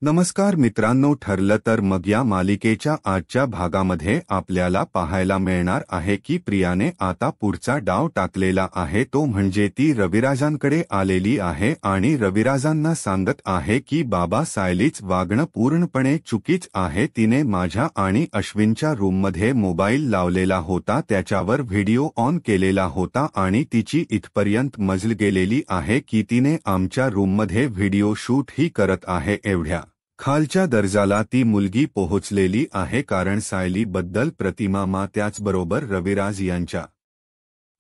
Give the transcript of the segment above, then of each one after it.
नमस्कार मित्रांनो, ठरलं तर मग या मालिकेच्या आजच्या भागामध्ये आपल्याला पाहायला मिळणार आहे की प्रियाने आता पुढचा डाव टाकलेला आहे, तो म्हणजे ती रविराजांकडे आलेली आहे आणि रविराजांना सांगत आहे की बाबा, सायलीच वागणं पूर्णपणे चुकीच आहे. तिने माझ्या आणि अश्विनच्या रूममध्ये मोबाईल लावलेला होता, त्याच्यावर व्हिडिओ ऑन केलेला होता आणि तिची इथपर्यंत मजल गेलेली आहे की तिने आमच्या रूममध्ये व्हिडिओ शूट ही करत आहे. एवढ्या खालच्या दर्जाला ती मुलगी पोहोचलेली आहे, कारण सायलीबद्दल प्रतिमा त्याचबरोबर रविराज यांच्या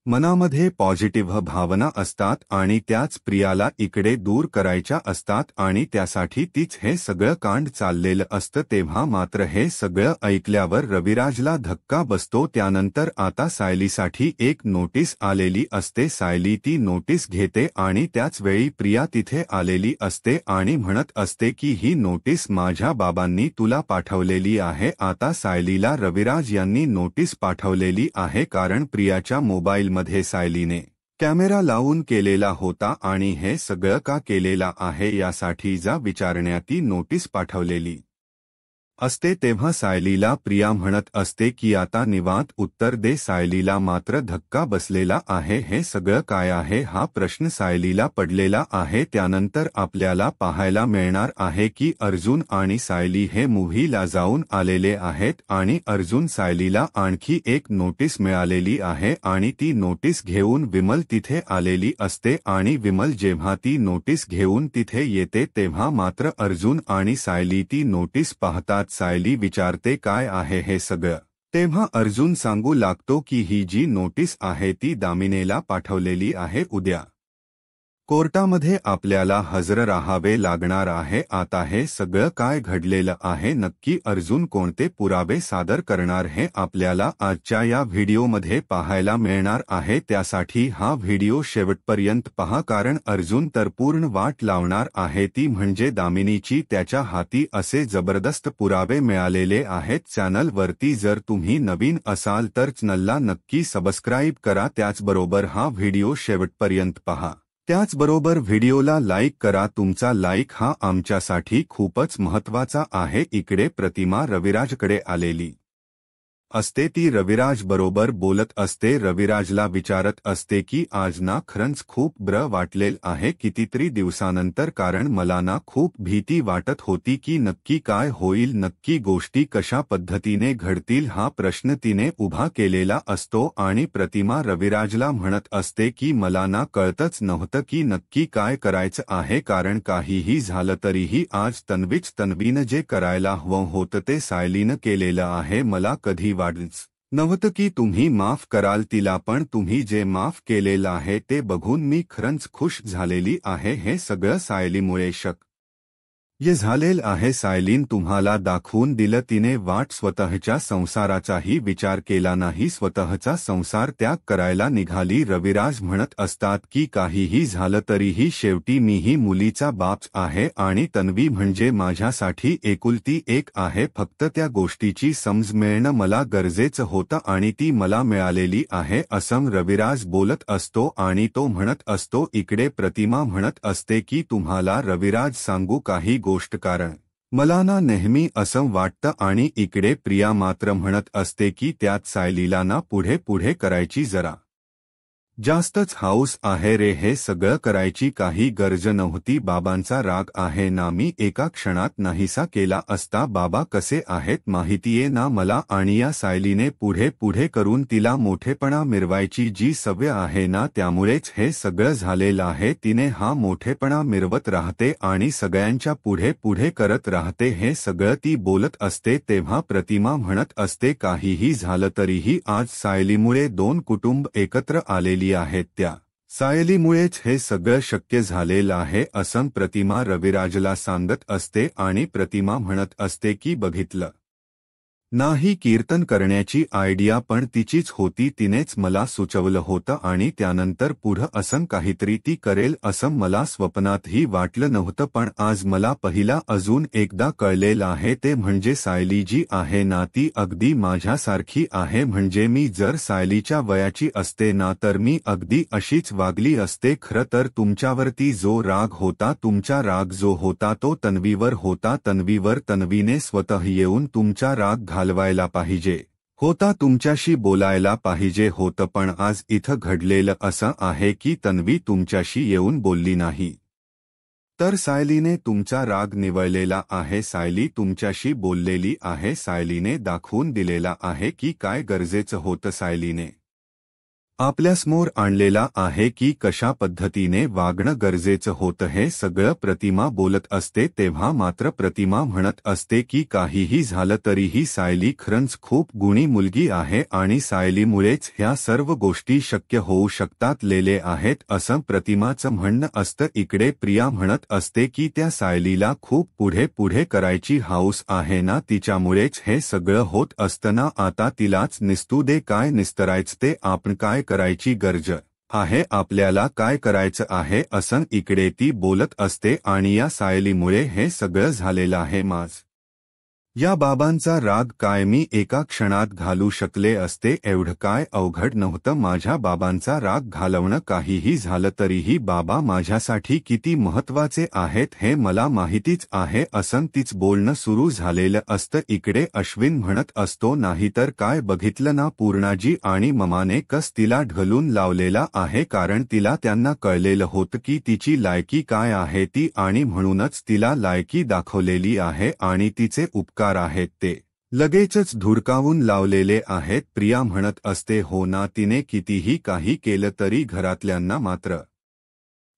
मनामध्ये पॉझिटिव्ह भावना असतात आणि त्याच प्रियाला इकडे दूर करायच्या असतात आणि त्यासाठी तीच हे सगळं कांड चाललेलं असतं. तेव्हा मात्र हे सगळं ऐकल्यावर रविराजला धक्का बसतो. त्यानंतर आता सायलीसाठी एक नोटीस आलेली असते. सायली ती नोटीस घेते आणि त्याच वेळी प्रिया तिथे आलेली असते आणि म्हणत असते की ही नोटीस माझ्या बाबांनी तुला पाठवलेली आहे. आता सायलीला रविराज यांनी नोटीस पाठवलेली आहे, कारण प्रियाच्या मोबाईल मध्ये सायलीने कॅमेरा लावून केलेला होता आणि हे सगळं का केलेला आहे यासाठी विचारण्यात ती नोटीस पाठवलेली असते. तेव्हा सायलीला प्रिया म्हणत असते की आता निवांत उत्तर दे. सायलीला मात्र धक्का बसलेला आहे. हे सगळं काय आहे हा प्रश्न सायलीला पडलेला आहे. त्यानंतर आपल्याला पाहायला मिळणार आहे की अर्जुन आणि सायली हे मूव्हीला जाऊन आलेले आहेत आणि अर्जुन सायलीला आणखी एक नोटीस मिळालेली आहे आणि ती नोटीस घेऊन विमल तिथे आलेली असते आणि विमल जेव्हा ती नोटीस घेऊन तिथे येते तेव्हा मात्र अर्जुन आणि सायली ती नोटीस पाहतात. सायली विचारते काय आहे हे सगळं. तेव्हा अर्जुन सांगू लागतो की ही जी नोटीस आहे ती दामिनीला पाठवलेली आहे. उद्या कोर्टामध्ये आपल्याला हजर राहावे लागणार आहे. आता हे सगळं काय घडलेलं आहे, नक्की अर्जुन कोणते पुरावे सादर करणार हे आपल्याला आजच्या या व्हिडिओमध्ये पाहायला मिळणार आहे. त्यासाठी हा व्हिडिओ शेवटपर्यंत पहा, कारण अर्जुन तर पूर्ण वाट लावणार आहे, ती म्हणजे दामिनीची. त्याच्या हाती असे जबरदस्त पुरावे मिळालेले आहेत. चॅनलवरती जर तुम्ही नवीन असाल तर चॅनलला नक्की सबस्क्राईब करा, त्याचबरोबर हा व्हिडिओ शेवटपर्यंत पहा. त्याचबरोबर व्हिडिओला लाईक करा. तुमचा लाईक हा आमच्यासाठी खूपच महत्त्वाचा आहे. इकडे प्रतिमा रविराजकडे आलेली असते. ती रविराज बरोबर बोलत असते. रविराजला विचारत असते की आज ना खरंच खूप बरं वाटलेलं आहे कितीतरी दिवसानंतर, कारण मला ना खूप भीती वाटत होती की नक्की काय होईल, नक्की गोष्टी कशा पद्धतीने घडतील हा प्रश्न तिने उभा केलेला असतो. आणि प्रतिमा रविराजला म्हणत असते की मला ना कळतच नव्हतं की नक्की काय करायचं आहे, कारण काहीही झालं तरीही आज तन्वीनं जे करायला हवं होतं ते सायलीनं केलेलं आहे. मला कधी वाटलंच नव्हतं की तुम्ही माफ कराल तिला, पण तुम्ही जे माफ केलेलं आहे ते बघून मी खरंच खुश झालेली आहे. हे सगळं सायलीमुळे शक्य झालेलं आहे. सायलीन तुम्हाला दाखवून दिलं तिने वाट स्वतःच्या संसाराचाही विचार केला नाही, स्वतःचा संसार त्याग करायला निघाली. रविराज म्हणत असतात की काहीही झालं तरीही शेवटी मीही मुलीचा बाप आहे आणि तन्वी म्हणजे माझ्यासाठी एकुलती एक आहे. फक्त त्या गोष्टीची समज मिळणं मला गरजेचं होतं आणि ती मला मिळालेली आहे, असं रविराज बोलत असतो. आणि तो म्हणत असतो, इकडे प्रतिमा म्हणत असते की तुम्हाला रविराज सांगू काही गोष्ट, कारण मला ना नेहमी असं वाटतं. आणि इकडे प्रिया मात्र म्हणत असते की त्यात सायलीला ना पुढे करायची जरा जास्तच हाऊस आहे रे, हे सगळं करायची काही गरज नव्हती. बाबांचा राग आहे ना, मी एका क्षणात नाहीसा केला असता. बाबा कसे आहेत माहितीये ना मला, आणि या सायलीने पुढे करून तिला मोठेपणा मिरवायची जी सवय आहे ना, त्यामुळेच हे सगळं झालेलं आहे. तिने हा मोठेपणा मिरवत राहते आणि सगळ्यांच्या पुढे करत राहते. हे सगळं ती बोलत असते. तेव्हा प्रतिमा म्हणत असते काहीही झालं तरीही आज सायलीमुळे दोन कुटुंब एकत्र आलेली आहेत, त्या सायलीमुळेच हे सगळं शक्य झालेलं आहे, असं प्रतिमा रविराजला सांगत असते. आणि प्रतिमा म्हणत असते की बघितलं नाही, कीर्तन करण्याची आयडिया पण तिचीच होती, तिनेच मला सुचवलं होतं आणि त्यानंतर पुढं असं काहीतरी ती करेल असं मला स्वप्नातही वाटलं नव्हतं. पण आज मला पहिला अजून एकदा कळलेलं आहे, ते म्हणजे सायली जी आहे ना ती अगदी माझ्यासारखी आहे. म्हणजे मी जर सायलीच्या वयाची असते ना तर मी अगदी अशीच वागली असते. खरं तर तुमच्यावरती जो राग होता, तुमचा राग जो होता तो तन्वीवर होता. तन्वीने स्वतः येऊन तुमचा राग घालवायला पाहिजे होता, तुमच्याशी बोलायला पाहिजे होतं. पण आज इथं घडलेलं असं आहे की तन्वी तुमच्याशी येऊन बोलली नाही, तर सायलीने तुमचा राग निवळलेला आहे. सायली तुमच्याशी बोललेली आहे. सायलीने दाखवून दिलेला आहे की काय गरजेचं होतं. सायलीने आपल्यासमोर आणलेला आहे की कशा पद्धतीने वागणं गरजेचं होतं. हे सगळं प्रतिमा बोलत असते तेव्हा मात्र प्रतिमा म्हणत असते की काहीही झालं तरीही सायली खरंच खूप गुणी मुलगी आहे आणि सायलीमुळेच ह्या सर्व गोष्टी शक्य होऊ शकतात लेले आहेत असं प्रतिमाचं म्हणणं असतं. इकडे प्रिया म्हणत असते की त्या सायलीला खूप पुढे पुढे करायची हाऊस आहे ना, तिच्यामुळेच हे सगळं होत असताना आता तिलाच निस्तू दे, काय निस्तरायचं ते आपण, काय करायची गरज आहे, आपल्याला काय करायचं आहे असं इकडे ती बोलत असते. आणि या सायलीमुळे हे सगळं झालेलं आहे. या बाबांचा राग काय मी एका क्षणात घालू शकले असते, एवढं काय अवघड नव्हतं. माझ्या बाबांचा राग घालवणं, काहीही झालं तरीही बाबा माझ्यासाठी किती महत्वाचे आहेत हे मला माहितीच आहे असं तीच बोलणं सुरू झालेलं असतं. इकडे अश्विन म्हणत असतो, नाहीतर काय बघितलं ना पूर्णाजी आणि ममाने कस तिला ढकलून लावलेला आहे, कारण तिला त्यांना कळलेलं होतं की तिची लायकी काय आहे ती, आणि म्हणूनच तिला लायकी दाखवलेली आहे आणि तिचे उपकार आहेत ते लगेचच धुडकावून लावलेले आहेत. प्रिया म्हणत असते, हो ना, तिने कितीही काही केलं तरी घरातल्यांना मात्र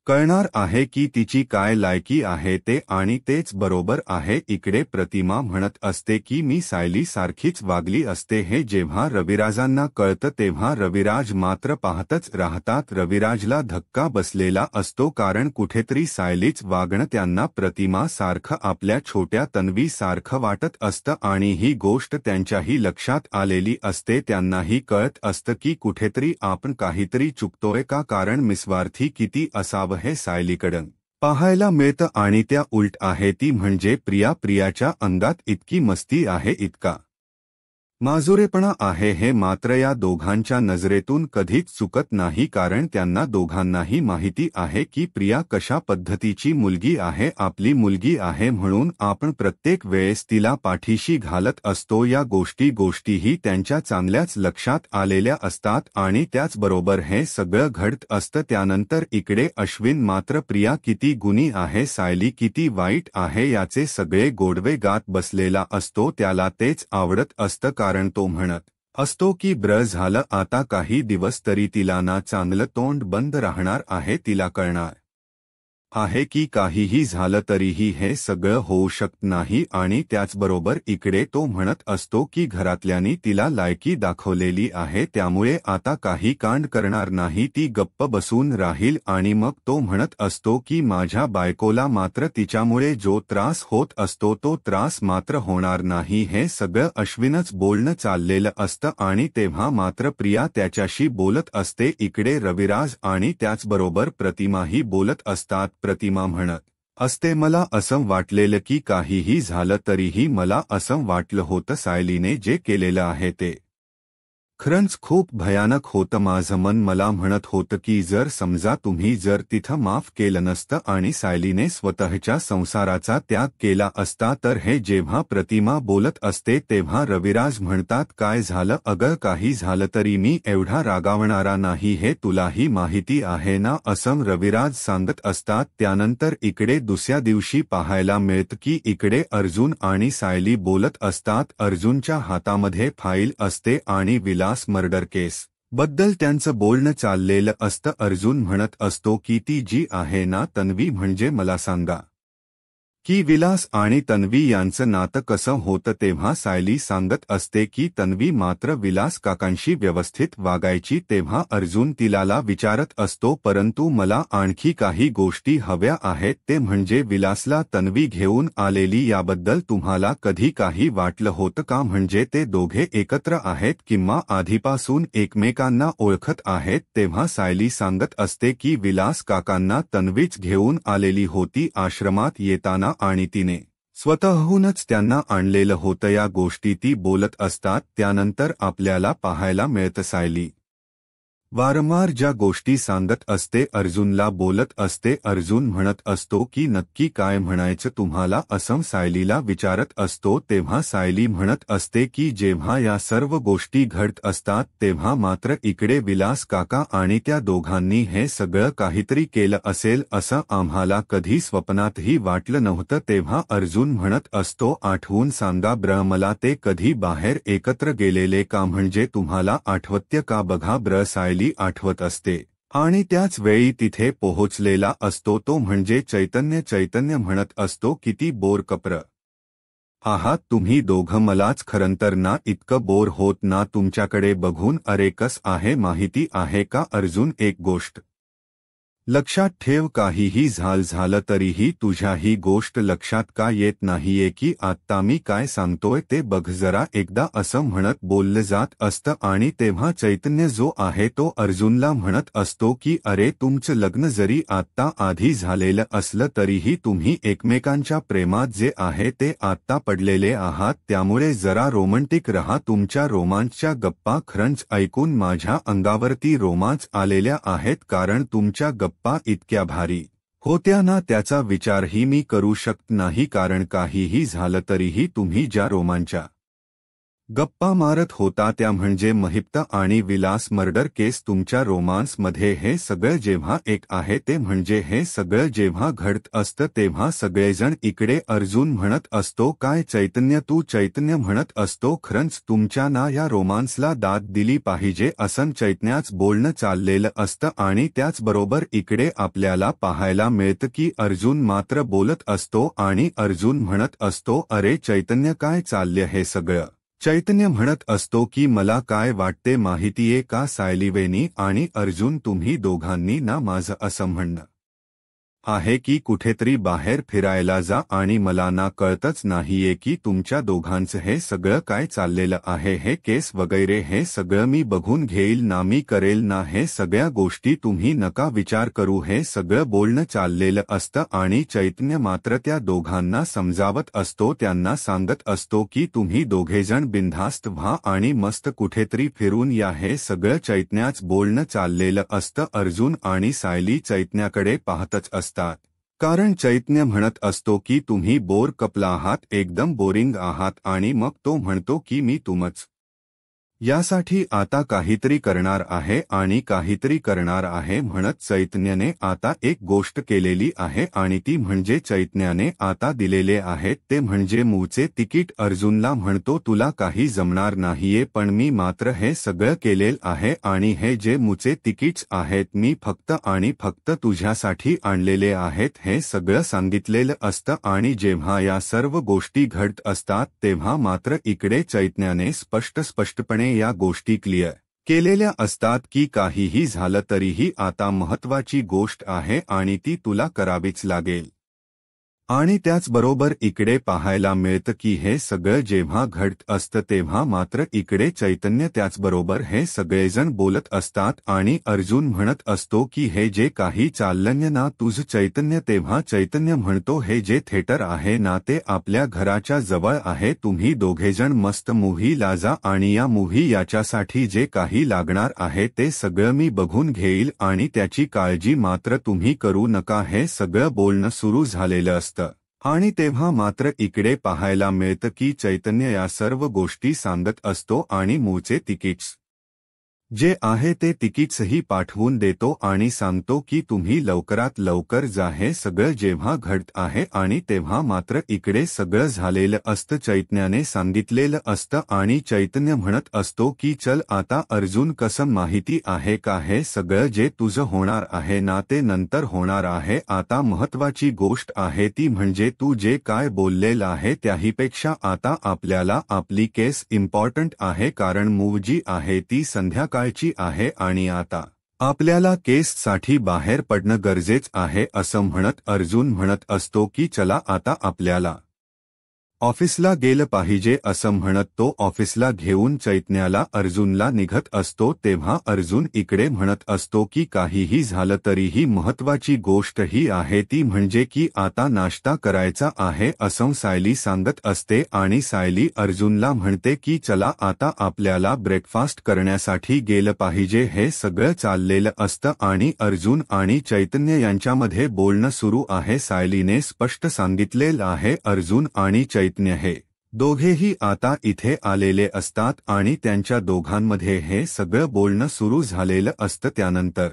कळणार आहे की तिची काय लायकी आहे ते, आणि तेच बरोबर आहे. इकडे प्रतिमा म्हणत असते की मी सायली सारखीच वागली असते. हे जेव्हा रविराजांना कळतं तेव्हा रविराज मात्र पाहतच राहतात. रविराजला धक्का बसलेला असतो, कारण कुठेतरी सायलीच वागणं त्यांना प्रतिमा सारखं, आपल्या छोट्या तन्वी सारखं वाटत असतं आणि ही गोष्ट त्यांच्याही लक्षात आलेली असते. त्यांनाही कळत असतं की कुठेतरी आपण काहीतरी चुकतोय का, कारण निस्वार्थी किती असावं हे सायलीकडं पाहायला मिळतं आणि त्या उलट आहे. ती म्हणजे प्रियाच्या अंगात इतकी मस्ती आहे, इतका माजुरेपणा आहे, हे मात्र या दोघांच्या नजरेतून कधीच चुकत नाही, कारण त्यांना दोघांनाही माहिती आहे की प्रिया कशा पद्धतीची मुलगी आहे, आपली मुलगी आहे, म्हणून आपण प्रत्येक वेळेस तिला पाठीशी घालत असतो. या गोष्टीही त्यांच्या चांगल्याच लक्षात आलेल्या असतात आणि त्याचबरोबर हे सगळं घडत असतं. त्यानंतर इकडे अश्विन मात्र प्रिया किती गुणी आहे, सायली किती वाईट आहे याचे सगळे गोडवे गात बसलेला असतो. त्याला तेच आवडत असतं, कारण तो म्हणत असतो की ब्र झालं, आता काही दिवस तरी तिला ना चांगलं तोंड बंद राहणार आहे. तिला कळणार आहे की काहीही झालं तरीही हे सगळं होऊ शकत नाही. आणि त्याचबरोबर इकडे तो म्हणत असतो की घरातल्यांनी तिला लायकी दाखवलेली आहे, त्यामुळे आता काही कांड करणार नाही, ती गप्प बसून राहील. आणि मग तो म्हणत असतो की माझ्या बायकोला मात्र तिच्यामुळे जो त्रास होत असतो तो त्रास मात्र होणार नाही. हे सगळं अश्विनच बोलणं चाललेलं असतं आणि तेव्हा मात्र प्रिया त्याच्याशी बोलत असते. इकडे रविराज आणि त्याचबरोबर प्रतिमाही बोलत असतात. प्रतिमा म्हणत असते, मला असं वाटलेलं की काहीही झालं तरीही मला असं वाटलं होतं सायलीने जे केलेलं आहे ते खरंच खूप भयानक होतं. माझं मन मला म्हणत होतं की जर समजा तुम्ही जर तिथं माफ केलं नसतं आणि सायलीने स्वतःच्या संसाराचा त्याग केला असता तर. हे जेव्हा प्रतिमा बोलत असते तेव्हा रविराज म्हणतात, काय झालं अगं, काही झालं तरी मी एवढा रागावणारा नाही, हे तुलाही माहिती आहे ना, असं रविराज सांगत असतात. त्यानंतर इकडे दुसऱ्या दिवशी पाहायला मिळतं की इकडे अर्जुन आणि सायली बोलत असतात. अर्जुनच्या हातामध्ये फाईल असते आणि विलास मर्डर केस बद्दल त्यांचं बोलणं चाललेलं असतं. अर्जुन म्हणत असतो की ती जी आहे ना तन्वी, म्हणजे मला सांगा की विलास आणि तन्वी यांचं नातं कसं होतं तेव्हा सायली सांगत असते की तन्वी मात्र विलास काकांशी व्यवस्थित वागायची तेव्हा अर्जुन तिलाला विचारत असतो परंतु मला आणखी काही गोष्टी हव्या आहेत ते म्हणजे विलासला तन्वी घेऊन आलेली याबद्दल तुम्हाला कधी काही वाटलं होतं का म्हणजे ते दोघे एकत्र आहेत किंवा आधीपासून एकमेकांना ओळखत आहेत तेव्हा सायली सांगत असते की विलास काकांना तन्वीच घेऊन आलेली होती आश्रमात येताना आणि तिने स्वतःहूनच त्यांना आणलेलं होतं या गोष्टी ती बोलत असतात त्यानंतर आपल्याला पाहायला मिळतं सायली वारंवार ज्या गोष्टी सांगत असते अर्जुनला बोलत असते अर्जुन म्हणत असतो की नक्की काय म्हणायचं तुम्हाला असं सायलीला विचारत असतो तेव्हा सायली म्हणत असते की जेव्हा या सर्व गोष्टी घडत असतात तेव्हा मात्र इकडे विलास काका आणि त्या दोघांनी हे सगळं काहीतरी केलं असेल असं आम्हाला कधी स्वप्नातही वाटलं नव्हतं तेव्हा अर्जुन म्हणत असतो आठवून सांगा ब्र मला ते कधी बाहेर एकत्र गेलेले का म्हणजे तुम्हाला आठवत्य का बघा ब्र सायली आठवत असते आणि त्याच वेळी तिथे पोहोचलेला असतो तो म्हणजे चैतन्य म्हणत असतो किती बोर कप्र आहात तुम्ही दोघं मलाच खरंतर ना इतकं बोर होत ना तुमच्याकडे बघून अरे कस आहे माहिती आहे का अर्जुन एक गोष्ट लक्षात ठेव काहीही झालं तरीही तुझ्या ही गोष्ट लक्षात का येत नाहीये की आत्ता मी काय सांगतोय ते बघ जरा एकदा असं म्हणत बोललं जात असतं आणि तेव्हा चैतन्य जो आहे तो अर्जुनला म्हणत असतो की अरे तुमचं लग्न जरी आत्ता आधी झालेलं असलं तरीही तुम्ही एकमेकांच्या प्रेमात जे आहे ते आत्ता पडलेले आहात त्यामुळे जरा रोमँटिक रहा तुमच्या रोमांचच्या गप्पा खरंच ऐकून माझ्या अंगावरती रोमांच आलेल्या आहेत कारण तुमच्या गप्पा इतक्या भारी होत्या ना त्याचा विचारही मी करू शकत नाही कारण काहीही झालं तरीही तुम्ही ज्या रोमांच्या गप्पा मारत होता त्या म्हणजे महिप्त आणि विलास मर्डर केस तुमच्या रोमांसमध्ये हे सगळं जेव्हा एक आहे ते म्हणजे हे सगळं जेव्हा घडत असतं तेव्हा सगळेजण इकडे अर्जुन म्हणत असतो काय चैतन्य म्हणत असतो खरंच तुमच्या ना या रोमांसला दाद दिली पाहिजे असं चैतन्याच बोलणं चाललेलं असतं आणि त्याचबरोबर इकडे आपल्याला पाहायला मिळतं की अर्जुन मात्र बोलत असतो आणि अर्जुन म्हणत असतो अरे चैतन्य काय चाललं हे सगळं चैतन्य म्हणत असतो की मला काय वाटते माहितीये का सायलीवेनी आणि अर्जुन तुम्ही दोघांनी ना माझं असं म्हणणं आहे की कुठेतरी बाहेर फिरायला जा आणि मला ना कळतच नाहीये की तुमच्या दोघांचं हे सगळं काय चाललेलं आहे हे केस वगैरे हे सगळं मी बघून घेईल ना मी करेल ना हे सगळ्या गोष्टी तुम्ही नका विचार करू हे सगळं बोलणं चाललेलं असतं आणि चैतन्य मात्र त्या दोघांना समजावत असतो त्यांना सांगत असतो की तुम्ही दोघेजण बिनधास्त व्हा आणि मस्त कुठेतरी फिरून या हे सगळं चैतन्याच बोलणं चाललेलं असतं अर्जुन आणि सायली चैतन्याकडे पाहतच असतात कारण चैतन्य म्हणत असतो की तुम्ही बोर कपला आहात एकदम बोरिंग आहात आणि मग तो म्हणतो की मी तुमच यासाठी आता काहीतरी करणार आहे आणि काहीतरी करणार आहे म्हणत चैतन्याने आता एक गोष्ट केलेली आहे आणि ती म्हणजे चैतन्याने आता दिलेले आहेत ते म्हणजे मूळचे तिकीट अर्जुनला म्हणतो तुला काही जमणार नाहीये पण मी मात्र हे सगळं केलेलं आहे आणि हे जे मूळचे तिकीट्स आहेत मी फक्त आणि फक्त तुझ्यासाठी आणलेले आहेत हे सगळं सांगितलेलं असतं आणि जेव्हा या सर्व गोष्टी घडत असतात तेव्हा मात्र इकडे चैतन्याने स्पष्टपणे या गोष्टी क्लिअर केलेल्या असतात की काहीही झालं तरीही आता महत्त्वाची गोष्ट आहे आणि ती तुला करावीच लागेल आणि त्याचबरोबर इकडे पाहायला मिळतं की हे सगळं जेव्हा घडत असतं तेव्हा मात्र इकडे चैतन्य त्याचबरोबर हे सगळेजण बोलत असतात आणि अर्जुन म्हणत असतो की हे जे काही चाललंय ना तुझं चैतन्य तेव्हा चैतन्य म्हणतो हे जे थिएटर आहे ना ते आपल्या घराच्या जवळ आहे तुम्ही दोघेजण मस्त मूव्हीला जा आणि या मूव्ही याच्यासाठी जे काही लागणार आहे ते सगळं मी बघून घेईल आणि त्याची काळजी मात्र तुम्ही करू नका हे सगळं बोलणं सुरू झालेलं असतं आणि तेव्हा मात्र इकडे पाहायला मिळतं की चैतन्य या सर्व गोष्टी सांगत असतो आणि मूळचे तिकीट्स जे आहे ते तिकीटसही पाठवून देतो आणि सांगतो की तुम्ही लवकरात लवकर जा. हे सगळं जेव्हा घडत आहे आणि तेव्हा मात्र इकडे सगळं झालेलं असतं, चैतन्याने सांगितलेलं असतं आणि चैतन्य म्हणत असतो की चल आता अर्जुन, कसं माहिती आहे का, हे सगळं जे तुझं होणार आहे ना ते नंतर होणार आहे. आता महत्वाची गोष्ट आहे ती म्हणजे तू जे काय बोललेलं आहे त्याहीपेक्षा आता आपल्याला आपली केस इम्पॉर्टंट आहे, कारण मूव जी आहे ती संध्याकाळची आहे आणि आता आपल्याला केससाठी बाहेर पडणं गरजेचं आहे. असं म्हणत अर्जुन म्हणत असतो की चला आता आपल्याला ऑफिसला गेलं पाहिजे. असं म्हणत तो ऑफिसला घेऊन चैतन्याला अर्जुनला निघत असतो. तेव्हा अर्जुन इकडे म्हणत असतो की काहीही झालं तरीही महत्वाची गोष्ट ही आहे ती म्हणजे की आता नाश्ता करायचा आहे असं सायली सांगत असते आणि सायली अर्जुनला म्हणते की चला आता आपल्याला ब्रेकफास्ट करण्यासाठी गेलं पाहिजे. हे सगळं चाललेलं असतं आणि अर्जुन आणि चैतन्य यांच्यामध्ये बोलणं सुरू आहे. सायलीने स्पष्ट सांगितलेलं आहे अर्जुन आणि चैतन्य हे दोघेही आता इथे आलेले असतात आणि त्यांच्या दोघांमध्ये हे सगळं बोलणं सुरू झालेलं असतं. त्यानंतर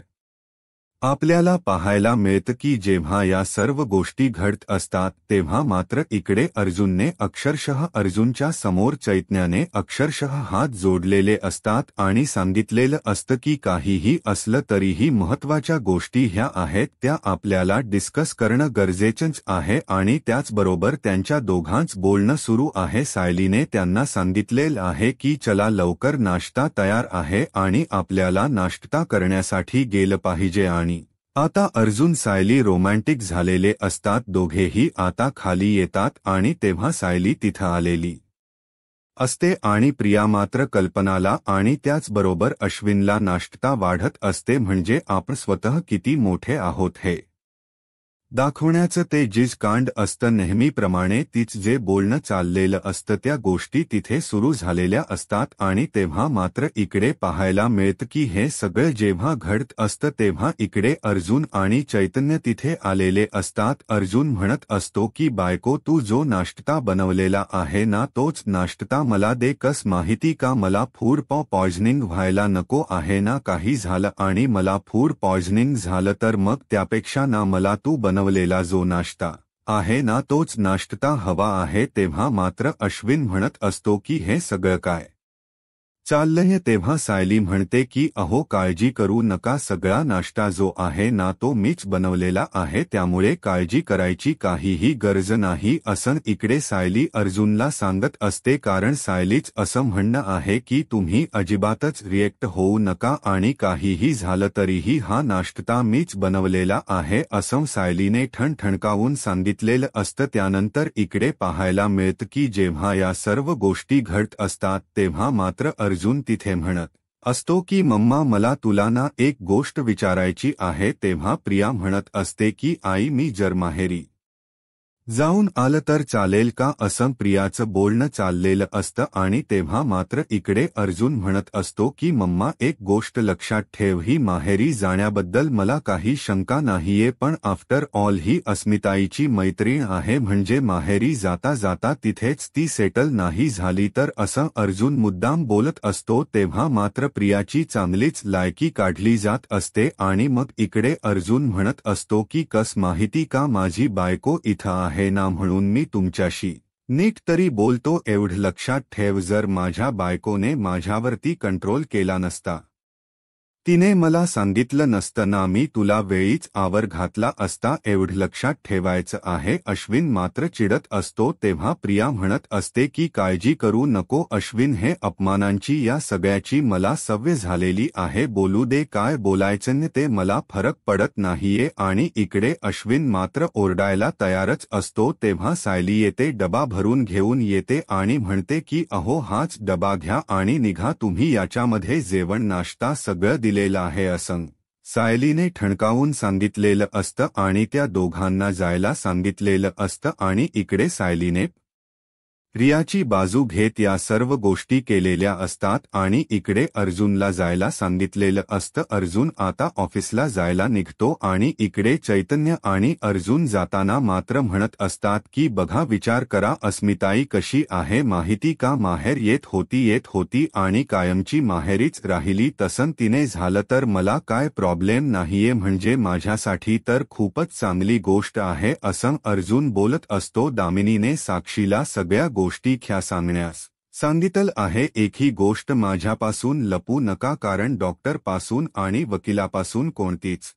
आपल्याला पाहायला मिळतं की जेव्हा या सर्व गोष्टी घडत असतात तेव्हा मात्र इकडे अर्जुनने अक्षरशः अर्जुनच्या समोर चैतन्याने अक्षरशः हात जोडलेले असतात आणि सांगितलेलं असतं की काहीही असलं तरीही महत्वाच्या गोष्टी ह्या आहेत त्या आपल्याला डिस्कस करणं गरजेचंच आहे. आणि त्याचबरोबर त्यांच्या दोघांच बोलणं सुरू आहे. सायलीने त्यांना सांगितलेलं आहे की चला लवकर नाश्ता तयार आहे आणि आपल्याला नाश्ता करण्यासाठी गेलं पाहिजे. आणि आता अर्जुन सायली रोमॅन्टिक झालेले असतात. दोघेही आता खाली येतात आणि तेव्हा सायली तिथं आलेली असते आणि प्रिया मात्र कल्पनाला आणि त्याचबरोबर अश्विनला नाश्ता वाढत असते. म्हणजे आपण स्वतः किती मोठे आहोत हे दाखवण्याचं ते जिज कांड असतं. नेहमीप्रमाणे तीच जे बोलणं चाललेलं असतं त्या गोष्टी तिथे सुरू झालेल्या असतात आणि तेव्हा मात्र इकडे पाहायला मिळतं की हे सगळं जेव्हा घडत असतं तेव्हा इकडे अर्जुन आणि चैतन्य तिथे आलेले असतात. अर्जुन म्हणत असतो की बायको, तू जो नाश्ता बनवलेला आहे ना तोच नाश्ता मला दे. कस माहिती का, मला फूड पॉइझनिंग व्हायला नको आहे ना. काही झालं आणि मला फूड पॉइझनिंग झालं तर मग त्यापेक्षा ना मला तू बनवलेला जो नाश्ता आहे ना तोच नाश्ता हवा आहे. तेव्हा मात्र अश्विन म्हणत असतो की हे सगळं काय चाललंय. तेव्हा सायली म्हणते की अहो काळजी करू नका, सगळा नाश्ता जो आहे ना तो मीच बनवलेला आहे, त्यामुळे काळजी करायची काहीही गरज नाही. असं इकडे सायली अर्जुनला सांगत असते, कारण सायलीच असं म्हणणं आहे की तुम्ही अजिबातच रिएक्ट होऊ नका आणि काहीही झालं तरीही हा नाश्ता मीच बनवलेला आहे असं सायलीने ठणठणकावून सांगितलेलं असतं. त्यानंतर इकडे पाहायला मिळतं की जेव्हा या सर्व गोष्टी घडत असतात तेव्हा मात्र अर्जुन तिथे म्हणत असतो की मम्मा, मला तुला ना एक गोष्ट विचारायची आहे. तेव्हा प्रिया म्हणत असते की आई, मी जर माहेरी जाऊन आलं तर चालेल का, असं प्रियाचं बोलणं चाललेलं असतं. आणि तेव्हा मात्र इकडे अर्जुन म्हणत असतो की मम्मा, एक गोष्ट लक्षात ठेव, ही माहेरी जाण्याबद्दल मला काही शंका नाहीये, पण आफ्टर ऑल ही अस्मिताईची मैत्रीण आहे, म्हणजे माहेरी जाता जाता तिथेच ती सेटल नाही झाली तर, असं अर्जुन मुद्दाम बोलत असतो. तेव्हा मात्र प्रियाची चांगलीच लायकी काढली जात असते आणि मग इकडे अर्जुन म्हणत असतो की कस माहिती का, माझी बायको इथं आहे ना, म्हणून मी तुमच्याशी नीट तरी बोलतो. एवढं लक्षात ठेव, जर माझ्या बायकोने माझ्यावरती कंट्रोल केला नसता, तिने मला सांगितलं नसतं ना, मी तुला वेळीच आवर घातला असता. एवढं लक्षात ठेवायचं आहे. अश्विन मात्र चिडत असतो. तेव्हा प्रिया म्हणत असते की काळजी करू नको अश्विन, हे अपमानांची या सगळ्याची मला सवय झालेली आहे, बोलू दे, काय बोलायचं ते मला फरक पडत नाहीये. आणि इकडे अश्विन मात्र ओरडायला तयारच असतो. तेव्हा सायली येते, डबा भरून घेऊन येते आणि म्हणते की अहो हाच डबा घ्या आणि निघा तुम्ही, याच्यामध्ये जेवण नाश्ता सगळं दिलेलं आहे असं सायलीने ठणकावून सांगितलेलं असतं आणि त्या दोघांना जायला सांगितलेलं असतं. आणि इकडे सायलीने रियाची बाजू घेत या सर्व गोष्टी केलेल्या असतात आणि इकडे अर्जुनला जायला सांगितलेलं असतं. अर्जुन आता ऑफिसला जायला निघतो आणि इकडे चैतन्य आणि अर्जुन जाताना मात्र म्हणत असतात की बघा, विचार करा, अस्मिताई कशी आहे माहिती का, माहेर येत होती आणि कायमची माहेरीच राहिली. तसं तिने झालं तर मला काय प्रॉब्लेम नाहीये, म्हणजे माझ्यासाठी तर खूपच चांगली गोष्ट आहे असं अर्जुन बोलत असतो. दामिनीने साक्षीला सगळ्या गोष्टी सांगण्यास सांगितलं आहे. एकही गोष्ट माझ्यापासून लपू नका, कारण डॉक्टरपासून आणि वकिलापासून कोणतीच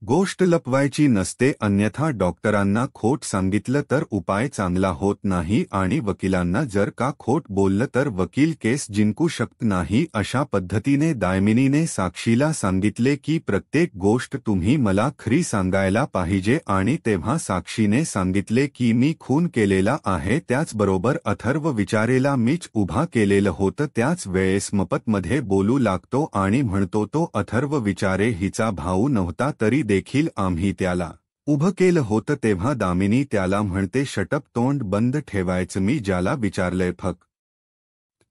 गोष्ट लपवायची नसते, अन्यथा डॉक्टरांना खोट सांगितलं तर उपाय चांगला होत नाही आणि वकिलांना जर का खोट बोललं तर वकील केस जिंकू शकत नाही. अशा पद्धतीने दामिनीने साक्षीला सांगितले की प्रत्येक गोष्ट तुम्ही मला खरी सांगायला पाहिजे आणि तेव्हा साक्षीने सांगितले की मी खून केलेला आहे, त्याचबरोबर अथर्व विचारेला मीच उभा केलेलं होतं. त्याच वेळेस मपतमध्ये बोलू लागतो आणि म्हणतो तो अथर्व विचारे हिचा भाऊ नव्हता तरी देखील आम्ही त्याला उभं केलं होतं. तेव्हा दामिनी त्याला म्हणते शटअप, तोंड बंद ठेवायचं, मी ज्याला विचारलंय फक्त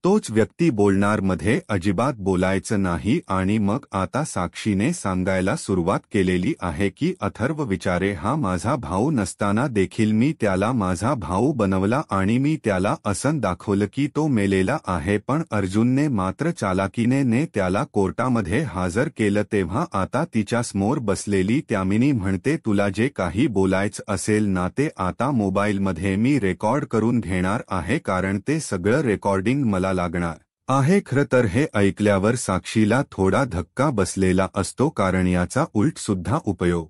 तोच व्यक्ती बोलणार, मध्ये अजिबात बोलायचं नाही. आणि मग आता साक्षीने सांगायला सुरुवात केलेली आहे की अथर्व विचारे हा माझा भाऊ नसताना देखील मी त्याला माझा भाऊ बनवला आणि मी त्याला असं दाखवलं की तो मेलेला आहे, पण अर्जुनने मात्र चालाकीने त्याला कोर्टामध्ये हजर केलं. तेव्हा आता तिच्या समोर बसलेली दामिनी म्हणते तुला जे काही बोलायचं असेल ना ते आता मोबाईलमध्ये मी रेकॉर्ड करून घेणार आहे, कारण ते सगळं रेकॉर्डिंग मला लागणार आहे. खरं तर हे ऐकल्यावर साक्षीला थोडा धक्का बसलेला असतो, कारण याचा उलट सुद्धा उपयोग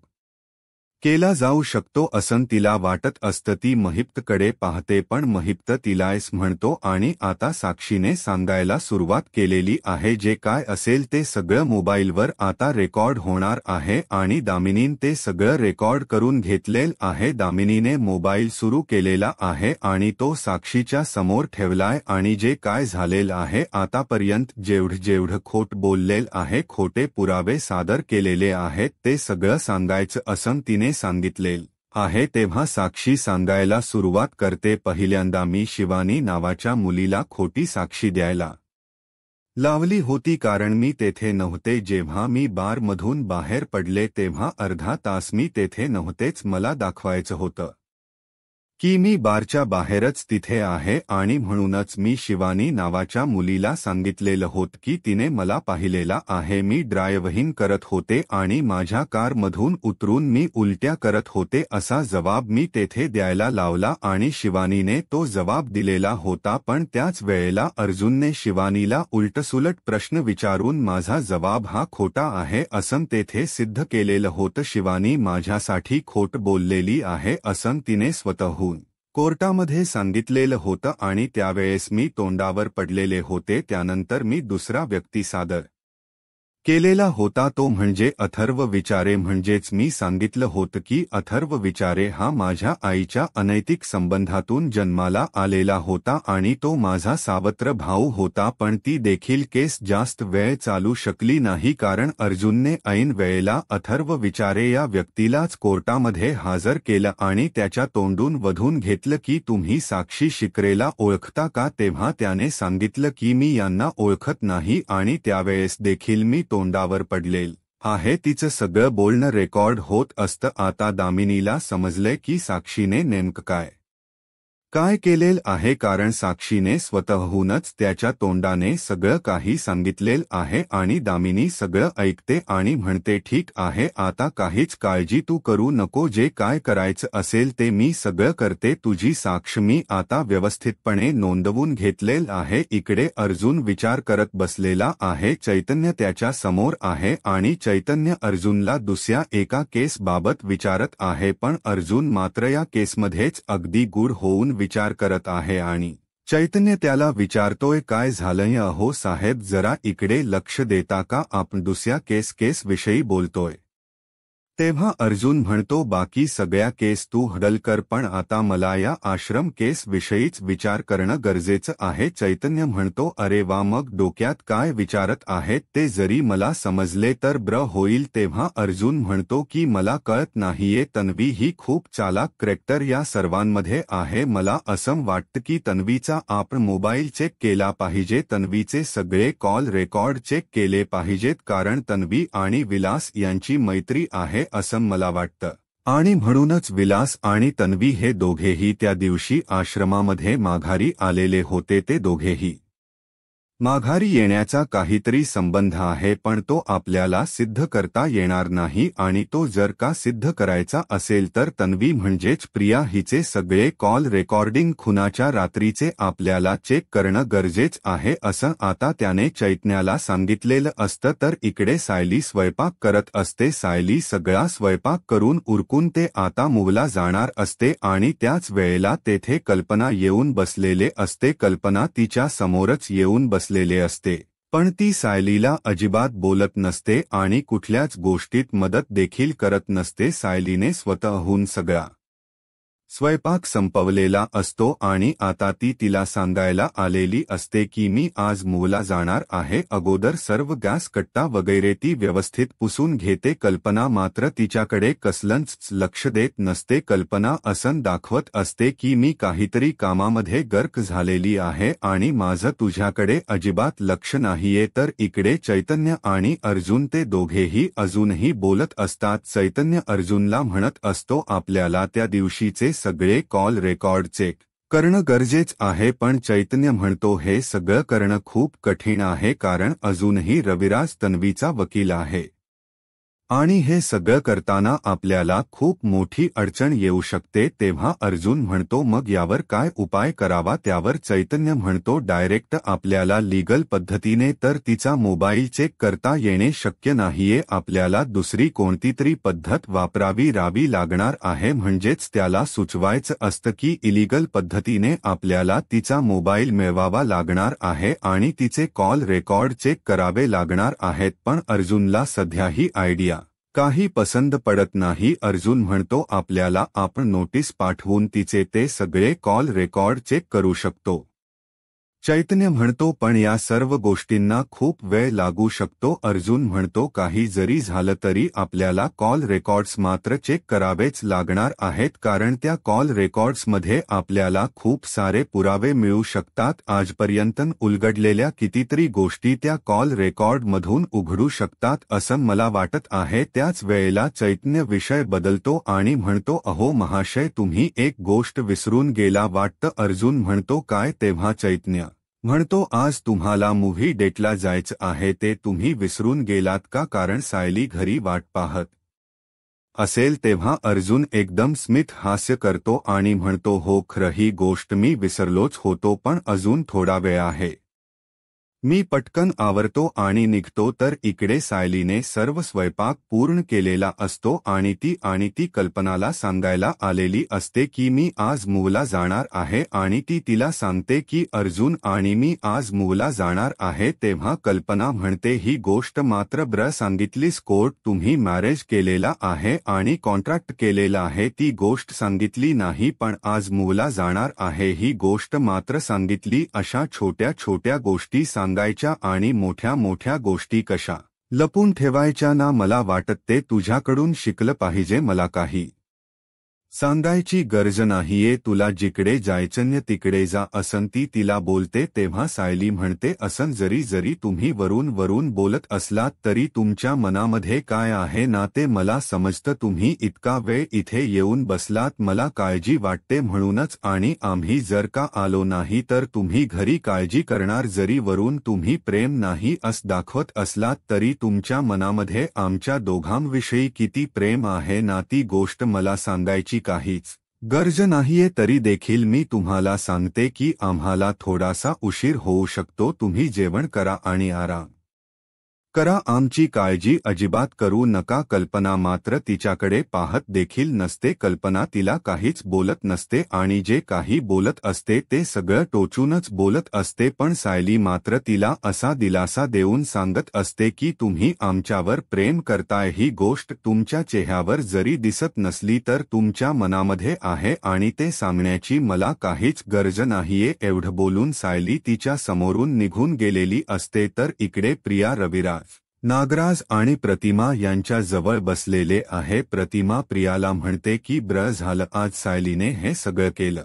केला जाऊ शकतो असं तिला वाटत असतं. ती महिप्तकडे पाहते पण महिप्त तिलाच म्हणतो आणि आता साक्षीने सांगायला सुरुवात केलेली आहे जे काय असेल ते सगळं मोबाईलवर आता रेकॉर्ड होणार आहे आणि दामिनीने ते सगळं रेकॉर्ड करून घेतलेलं आहे. दामिनीने मोबाईल सुरू केलेला आहे आणि तो साक्षीच्या समोर ठेवलाय आणि जे काय झालेलं आहे आतापर्यंत जेवढं खोट बोललेलं आहे, खोटे पुरावे सादर केलेले आहेत, ते सगळं सांगायचं असं तिने सांगितलेलं आहे. तेव्हा साक्षी सांगायला सुरुवात करते, पहिल्यांदा मी शिवानी नावाच्या मुलीला खोटी साक्षी द्यायला लावली होती, कारण मी तेथे नव्हते. जेव्हा मी बारमधून बाहेर पडले तेव्हा अर्धा तास मी तेथे नव्हतेच. मला दाखवायचं होतं की मी बारच्या बाहेरच तिथे आहे आणि म्हणूनच मी शिवानी नावाच्या मुलीला सांगितलेलं होतं की तिने मला पाहिलेला आहे. मी ड्रायव्हिंग करत होते आणि माझ्या कारमधून उतरून मी उलट्या करत होते असा जबाब मी तेथे द्यायला लावला आणि शिवानीने तो जबाब दिलेला होता. पण त्याच वेळेला अर्जुनने शिवानीला उलटसुलट प्रश्न विचारून माझा जबाब हा खोटा आहे असं तेथे सिद्ध केलेलं होतं. शिवानी माझ्यासाठी खोट बोललेली आहे असं तिने स्वतःहून कोर्टामध्ये सांगितलेलं होतं आणि त्यावेळेस मी तोंडावर पडलेले होते. त्यानंतर मी दुसरा व्यक्ती सादर केलेला होता, तो म्हणजे अथर्व विचारे. म्हणजेच मी सांगितलं होतं की अथर्व विचारे हा माझ्या आईच्या अनैतिक संबंधातून जन्माला आलेला होता आणि तो माझा सावत्र भाऊ होता. पण ती देखील केस जास्त वेळ चालू शकली नाही, कारण अर्जुनने ऐन वेळेला अथर्व विचारे या व्यक्तीलाच कोर्टामध्ये हजर केलं आणि त्याच्या तोंडून वधून घेतलं की तुम्ही साक्षी शिकरेला ओळखता का. तेव्हा त्याने सांगितलं की मी यांना ओळखत नाही आणि त्यावेळेस देखील मी तोंडावर पडलेलं आहे. तिचं सगळं बोलणं रेकॉर्ड होत असतं. आता दामिनीला समजलंय की साक्षीने नेमकं काय केलेलं आहे, कारण साक्षीने स्वतःहूनच त्याच्या तोंडाने सगळं काही सांगितलेलं आहे आणि दामिनी सगळं ऐकते आणि म्हणते ठीक आहे, आता काहीच काळजी तू करू नको, जे काय करायचं असेल ते मी सगळं करते. तुझी साक्ष मी आता व्यवस्थितपणे नोंदवून घेतलेलं आहे. इकडे अर्जुन विचार करत बसलेला आहे. चैतन्य त्याच्या समोर आहे आणि चैतन्य अर्जुनला दुसऱ्या एका केसबाबत विचारत आहे, पण अर्जुन मात्र या केसमध्येच अगदी गूढ होऊन विचार करत आहे आणि चैतन्य त्याला विचारतोय काय झालंय अहो साहेब, जरा इकडे लक्ष देता का, आपण दुसऱ्या केस विषयी बोलतोय. तेव्हा अर्जुन म्हणतो, बाकी सगळ्या केस तू हँडल कर, पण आता मला या आश्रम केस विषयीच विचार करणं गरजेचं आहे. चैतन्य म्हणतो, अरे वा, मग डोक्यात काय विचारत आहेत ते जरी मला समजले तर बरं होईल. तेव्हा अर्जुन म्हणतो की मला कळत नाहीये, तन्वी ही खूप चालाक कॅरेक्टर या सर्वांमध्ये आहे. मला असं वाटतं की तन्वीचा आपण मोबाईल चेक केला पाहिजे, तन्वीचे सगळे कॉल रेकॉर्ड चेक केले पाहिजेत, कारण तन्वी आणि विलास यांची मैत्री आहे असं मला वाटतं. आणि म्हणूनच विलास आणि तन्वी हे दोघेही त्या दिवशी आश्रमामध्ये माघारी आलेले होते. ते दोघेही माघारी येण्याचा काहीतरी संबंध आहे, पण तो आपल्याला सिद्ध करता येणार नाही. आणि तो जर का सिद्ध करायचा असेल तर तन्वी म्हणजेच प्रिया हिचे सगळे कॉल रेकॉर्डिंग खुनाच्या रात्रीचे आपल्याला चेक करणं गरजेचं आहे. असं आता त्याने चैतन्याला सांगितलेलं असतं, तर इकडे सायली स्वयंपाक करत असते. सायली सगळा स्वयंपाक करून उरकून ते आता मूवला जाणार असते आणि त्याच वेळेला तेथे कल्पना येऊन बसलेले असते. कल्पना तिच्या समोरच येऊन बसलेले असते, पण ती सायलीला अजिबात बोलत नसते आणि कुठल्याच गोष्टीत मदत देखील करत नसते. सायलीने स्वतःहून सगळा स्वयंपाक संपवलेला असतो आणि आता ती तिला सांगायला आलेली असते की मी आज मूवला जाणार आहे. अगोदर सर्व गॅस कट्टा वगैरे ती व्यवस्थित पुसून घेते. कल्पना मात्र तिच्याकडे कसलंच लक्ष देत नसते. कल्पना असं दाखवत असते की मी काहीतरी कामामध्ये गर्क झालेली आहे आणि माझं तुझ्याकडे अजिबात लक्ष नाहीये. तर इकडे चैतन्य आणि अर्जुन ते दोघेही अजूनही बोलत असतात. चैतन्य अर्जुनला म्हणत असतो, आपल्याला त्या दिवशीचे सगळे कॉल रेकॉर्ड चेक करणं गरजेचं आहे, पण चैतन्य म्हणतो हे सगळं करणं खूप कठीण आहे, कारण अजूनही रविराज तन्वीचा वकील आहे आणि हे सगळं करताना आपल्याला खूप मोठी अडचण येऊ शकते. तेव्हा अर्जुन म्हणतो, मग यावर काय उपाय करावा? त्यावर चैतन्य म्हणतो, डायरेक्ट आपल्याला लीगल पद्धतीने तर तिचा मोबाईल चेक करता येणे शक्य नाहीये. आपल्याला दुसरी कोणतीतरी पद्धत वापरावी लागणार आहे. म्हणजेच त्याला सुचवायचं असतं की इलिगल पद्धतीने आपल्याला तिचा मोबाईल मिळवावा लागणार आहे आणि तिचे कॉल रेकॉर्ड चेक करावे लागणार आहेत. पण अर्जुनला सध्या ही आयडिया काही पसंत पडत नाही. अर्जुन म्हणतो, आपल्याला आपण नोटीस पाठवून तिचे ते सगळे कॉल रेकॉर्ड चेक करू शकतो. चैतन्य म्हणतो, पण या सर्व गोष्टींना खूप वेळ लागू शकतो. अर्जुन म्हणतो, काही जरी झालं तरी आपल्याला कॉल रेकॉर्ड्स मात्र चेक करावेच लागणार आहेत, कारण त्या कॉल रेकॉर्ड्समध्ये आपल्याला खूप सारे पुरावे मिळू शकतात. आजपर्यंत उलगडलेल्या कितीतरी गोष्टी त्या कॉल रेकॉर्डमधून उघडू शकतात असं मला वाटत आहे. त्याच वेळेला चैतन्य विषय बदलतो आणि म्हणतो, अहो महाशय, तुम्ही एक गोष्ट विसरून गेला वाटतं. अर्जुन म्हणतो, काय? तेव्हा चैतन्य म्हणतो, आज तुम्हाला मूव्ही डेटला जायचं आहे, ते तुम्ही विसरून गेलात का? कारण सायली घरी वाट पाहत असेल. तेव्हा अर्जुन एकदम स्मित हास्य करतो आणि म्हणतो, हो, खरं ही गोष्ट मी विसरलोच होतो, पण अजून थोडा वेळ आहे. मी पटकन आवरतो आणि निघतो. तर इकडे सायलीने सर्व स्वयंपाक पूर्ण केलेला असतो आणि ती कल्पनाला सांगायला आलेली असते की मी आज मूवला जाणार आहे आणि ती तिला सांगते की अर्जुन आणि मी आज मूवला जाणार आहे. तेव्हा कल्पना म्हणते, ही गोष्ट मात्र बरं सांगितलीस. कोर्ट तुम्ही मॅरेज केलेला आहे आणि कॉन्ट्रॅक्ट केलेला आहे, ती गोष्ट सांगितली नाही, पण आज मूवला जाणार आहे ही गोष्ट मात्र सांगितली. अशा छोट्या छोट्या गोष्टी सांगायच्या आणि मोठ्या मोठ्या गोष्टी कशा लपून ठेवायच्या ना? मला वाटत ते तुझ्याकडून शिकलं पाहिजे. मला काही सांगायची गरज नाहीये, तुला जिकडे जायचं तिकडे जा असं ती तिला बोलते. तेव्हा सायली म्हणते, असं जरी तुम्ही वरून बोलत असलात तरी तुमच्या मनामध्ये काय आहे ना ते मला समजतं. तुम्ही इतका वेळ इथे येऊन बसलात, मला काळजी वाटते म्हणूनच, आणि आम्ही जर का आलो नाही तर तुम्ही घरी काळजी करणार. जरी वरून तुम्ही प्रेम नाही असं दाखवत असलात तरी तुमच्या मनामध्ये आमच्या दोघांविषयी किती प्रेम आहे ना, ती गोष्ट मला सांगायची काहीच गरज नाहीये. तरी देखील मी तुम्हाला सांगते की आम्हाला थोडासा उशीर होऊ शकतो. तुम्ही जेवण करा आणि आराम करा. आमची काळजी अजिबात करू नका. कल्पना मात्र तिच्याकडे पाहत देखील नसते. कल्पना तिला काहीच बोलत नसते आणि जे काही बोलत असते ते सगळं टोचूनच बोलत असते. पण सायली मात्र तिला असा दिलासा देऊन सांगत असते की तुम्ही आमच्यावर प्रेम करताय ही गोष्ट तुमच्या चेहऱ्यावर जरी दिसत नसली तर तुमच्या मनामध्ये आहे आणि ते सांगण्याची मला काहीच गरज नाहीये. एवढं बोलून सायली तिच्या समोरून निघून गेलेली असते तर इकडे प्रिया, रविराज, नागराज आणि प्रतिमा यांच्या जवळ बसलेले आहे. प्रतिमा प्रियाला म्हणते की बरं झालं आज सायलीने हे सगळं केलं.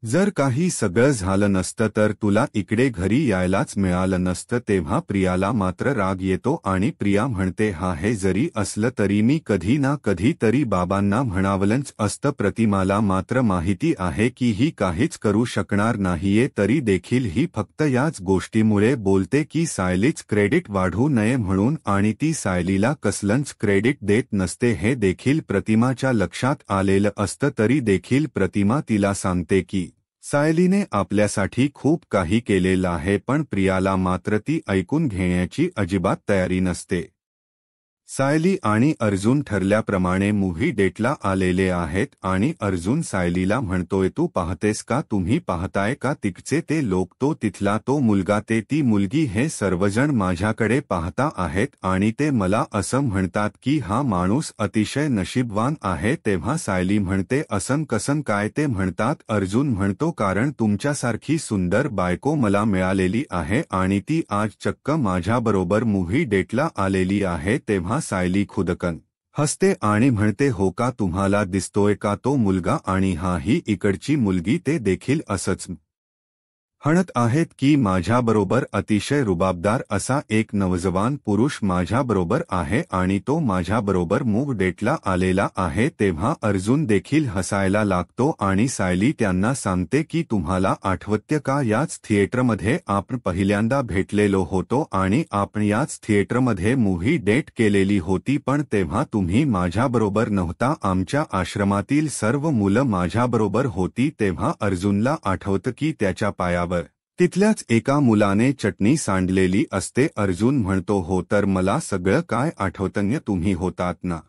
जर काही सगळं झालं नसतं तर तुला इकडे घरी यायलाच मिळालं नसतं. तेव्हा प्रियाला मात्र राग येतो आणि प्रिया म्हणते हा हे जरी असलं तरी मी कधी ना कधी तरी बाबांना म्हणावलंच असतं. प्रतिमाला मात्र माहिती आहे की ही काहीच करू शकणार नाहीये तरी देखील ही फक्त याच गोष्टीमुळे बोलते की सायलीच क्रेडिट वाढू नये म्हणून आणि ती सायलीला कसलंच क्रेडिट देत नसते हे देखील प्रतिमाच्या लक्षात आलेलं असतं. तरी देखील प्रतिमा तिला सांगते की सायलीने आपल्यासाठी खूप काही केलेलं आहे पण प्रियाला मात्र ती ऐकून घेण्याची अजिबात तयारी नसते. सायली आणि अर्जुन ठरल्याप्रमाणे मूव्ही डेटला आलेले आहेत आणि अर्जुन सायलीला म्हणतोय तू पाहतेस का, तुम्ही पाहताय का, तिकडचे ते लोक, तो तिथला तो मुलगा, ते ती मुलगी, हे सर्वजण माझ्याकडे पाहता आहेत आणि ते मला असं म्हणतात की हा माणूस अतिशय नशीबवान आहे. तेव्हा सायली म्हणते असं कसं काय ते म्हणतात. अर्जुन म्हणतो कारण तुमच्यासारखी सुंदर बायको मला मिळालेली आहे आणि ती आज चक्क माझ्याबरोबर मूव्ही डेटला आलेली आहे. तेव्हा सायली खुदकन हसते आणि म्हणते हो का, तुम्हाला दिसतोय का तो मुलगा आणि हा ही इकडची मुलगी, ते देखील असंच म्हणत आहेत की माझ्याबरोबर अतिशय रुबाबदार असा एक नवजवान पुरुष माझ्याबरोबर आहे आणि तो माझ्याबरोबर मूव्ही डेटला आलेला आहे. तेव्हा अर्जुन देखील हसायला लागतो आणि सायली त्यांना सांगते की तुम्हाला आठवतं का, याच थिएटरमध्ये आपण पहिल्यांदा भेटलेलो होतो आणि आपण याच थिएटरमध्ये मूव्ही डेट केलेली होती पण तेव्हा तुम्ही माझ्याबरोबर नव्हता. आमच्या आश्रमातील सर्व मुलं माझ्याबरोबर होती. तेव्हा अर्जुनला आठवतं की त्याच्या पायावर तिथल्याच एका मुलाने चटणी सांडलेली असते. अर्जुन म्हणतो हो तर मला सगळं काय आठवतं, तुम्ही होतात ना,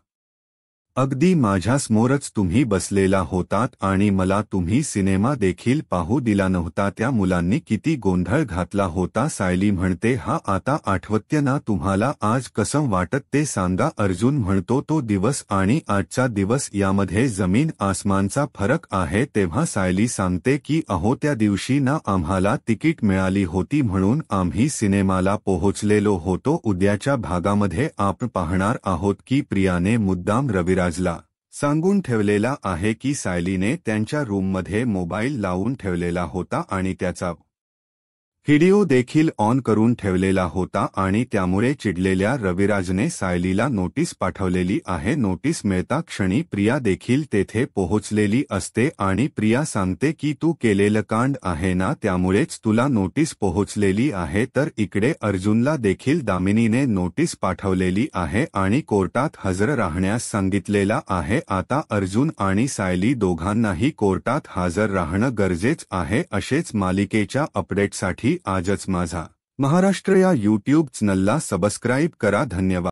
अगदी माझ्यासमोरच तुम्ही बसलेला होतात आणि मला तुम्ही सिनेमा देखील पाहू दिला नव्हता. त्या मुलांनी किती गोंधळ घातला होता. सायली म्हणते हा आता आठवतं ना तुम्हाला, आज कसं वाटत ते सांगा. अर्जुन म्हणतो तो दिवस आणि आजचा दिवस यामध्ये जमीन आसमानचा फरक आहे. तेव्हा सायली सांगते की अहो त्या दिवशी ना आम्हाला तिकीट मिळाली होती म्हणून आम्ही सिनेमाला पोहोचलेलो होतो. उद्याच्या भागामध्ये आपण पाहणार आहोत की प्रियाने मुद्दाम रविराजला सांगून ठेवलेला आहे की सायलीने त्यांच्या रूममध्ये मोबाईल लावून ठेवलेला होता आणि त्याचा व्हिडिओ देखील ऑन करून ठेवलेला होता आणि त्यामुळे चिडलेल्या रविराजने सायलीला नोटीस पाठवलेली आहे. नोटीस मिळता क्षणी प्रिया देखील तेथे पोहोचलेली असते आणि प्रिया सांगते की तू केलेलं कांड आहे ना, त्यामुळेच तुला नोटीस पोहोचलेली आहे. तर इकडे अर्जुनला देखील दामिनीने नोटीस पाठवलेली आहे आणि कोर्टात हजर राहण्यास सांगितलेला आहे. आता अर्जुन आणि सायली दोघांनाही कोर्टात हजर राहणं गरजेचं आहे. असेच मालिकेच्या अपडेटसाठी आजच माझा महाराष्ट्र या यूट्यूब चॅनलला सबस्क्राईब करा. धन्यवाद.